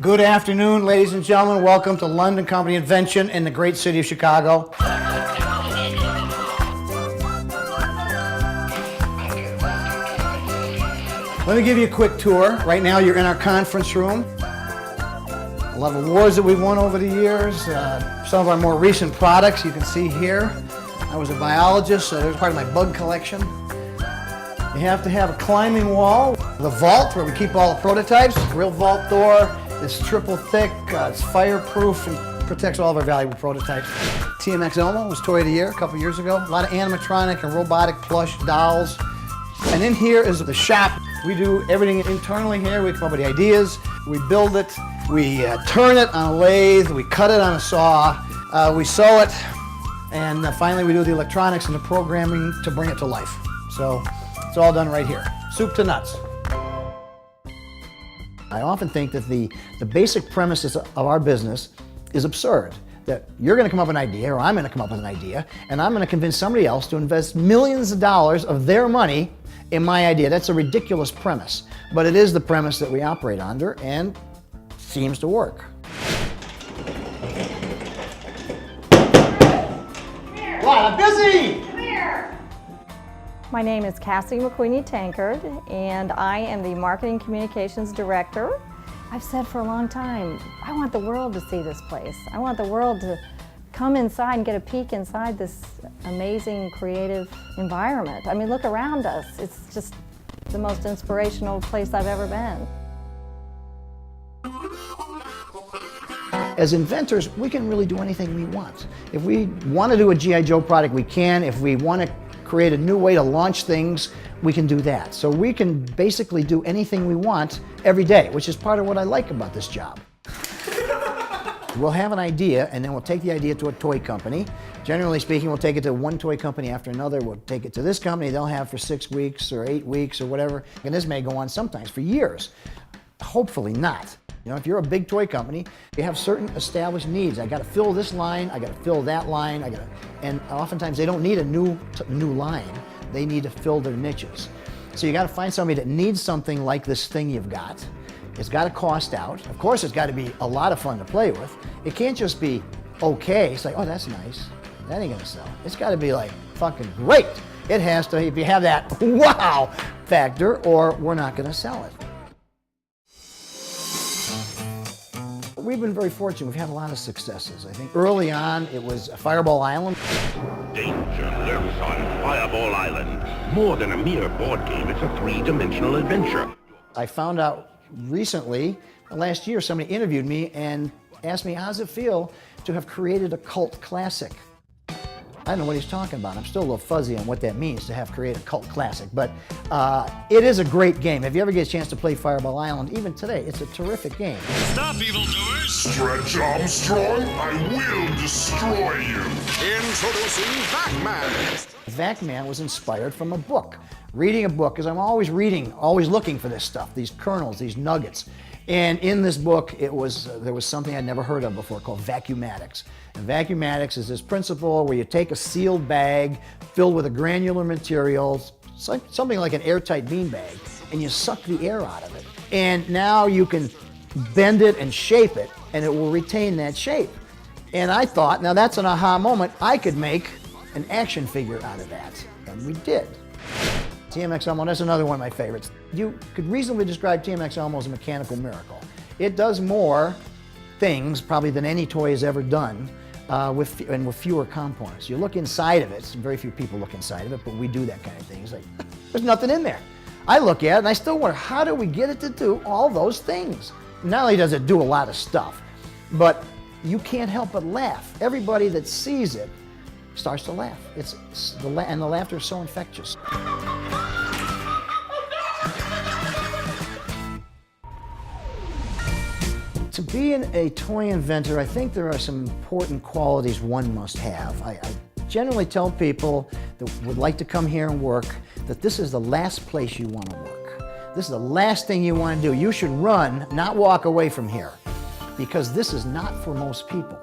Good afternoon, ladies and gentlemen. Welcome to London Company Invention in the great city of Chicago. Let me give you a quick tour. Right now you're in our conference room. A lot of awards that we've won over the years. Some of our more recent products you can see here. I was a biologist, so there's part of my bug collection. You have to have a climbing wall. The vault where we keep all the prototypes. Real vault door. It's triple thick, it's fireproof, and protects all of our valuable prototypes. TMX Elmo was Toy of the Year a couple years ago. A lot of animatronic and robotic plush dolls. And in here is the shop. We do everything internally here. We come up with the ideas, we build it, we turn it on a lathe, we cut it on a saw, we sew it, and finally we do the electronics and the programming to bring it to life. So it's all done right here, soup to nuts. I often think that the basic premises of our business is absurd. That you're going to come up with an idea, or I'm going to come up with an idea, and I'm going to convince somebody else to invest millions of dollars of their money in my idea. That's a ridiculous premise, but it is the premise that we operate under, and seems to work. What? I'm busy! My name is Cassie McQueenie Tankard, and I am the Marketing Communications Director. I've said for a long time, I want the world to see this place. I want the world to come inside and get a peek inside this amazing, creative environment. I mean, look around us. It's just the most inspirational place I've ever been. As inventors, we can really do anything we want. If we want to do a G.I. Joe product, we can. If we want to create a new way to launch things, we can do that. So we can basically do anything we want every day, which is part of what I like about this job. We'll have an idea, and then we'll take the idea to a toy company. Generally speaking, we'll take it to one toy company after another. We'll take it to this company. They'll have for 6 weeks or 8 weeks or whatever. And this may go on sometimes for years. Hopefully not. You know, if you're a big toy company, you have certain established needs. I got to fill this line, I got to fill that line, and oftentimes they don't need a new line. They need to fill their niches. So you got to find somebody that needs something like this thing you've got. It's got to cost out. Of course, it's got to be a lot of fun to play with. It can't just be okay. It's like, oh, that's nice. That ain't gonna sell. It's got to be like fucking great. It has to. If you have that wow factor, or we're not going to sell it. We've been very fortunate. We've had a lot of successes. I think early on it was Fireball Island. Danger lurks on Fireball Island. More than a mere board game, it's a three-dimensional adventure. I found out recently, last year, somebody interviewed me and asked me, how does it feel to have created a cult classic? I don't know what he's talking about. I'm still a little fuzzy on what that means to have created a cult classic, but it is a great game. If you ever get a chance to play Fireball Island, even today, it's a terrific game. Stop, evildoers! Stretch Armstrong, I will destroy you! Introducing Vac-Man! Vac-Man was inspired from a book. Reading a book, because I'm always reading, always looking for this stuff, these kernels, these nuggets. And in this book, there was something I'd never heard of before called vacuumatics. And vacuumatics is this principle where you take a sealed bag filled with a granular material, something like an airtight beanbag, and you suck the air out of it. And now you can bend it and shape it, and it will retain that shape. And I thought, now that's an aha moment, I could make an action figure out of that. And we did. TMX Elmo, that's another one of my favorites. You could reasonably describe TMX Elmo as a mechanical miracle. It does more things probably than any toy has ever done with fewer components. You look inside of it, very few people look inside of it, but we do that kind of thing. It's like, there's nothing in there. I look at it and I still wonder, how do we get it to do all those things? Not only does it do a lot of stuff, but you can't help but laugh. Everybody that sees it starts to laugh. And the laughter is so infectious. To be a toy inventor, I think there are some important qualities one must have. I generally tell people that would like to come here and work that this is the last place you want to work. This is the last thing you want to do. You should run, not walk away from here, because this is not for most people.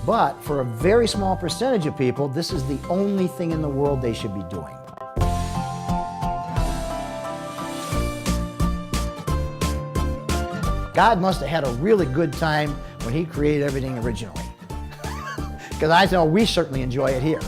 But for a very small percentage of people, this is the only thing in the world they should be doing. God must have had a really good time when he created everything originally. Because I know we certainly enjoy it here.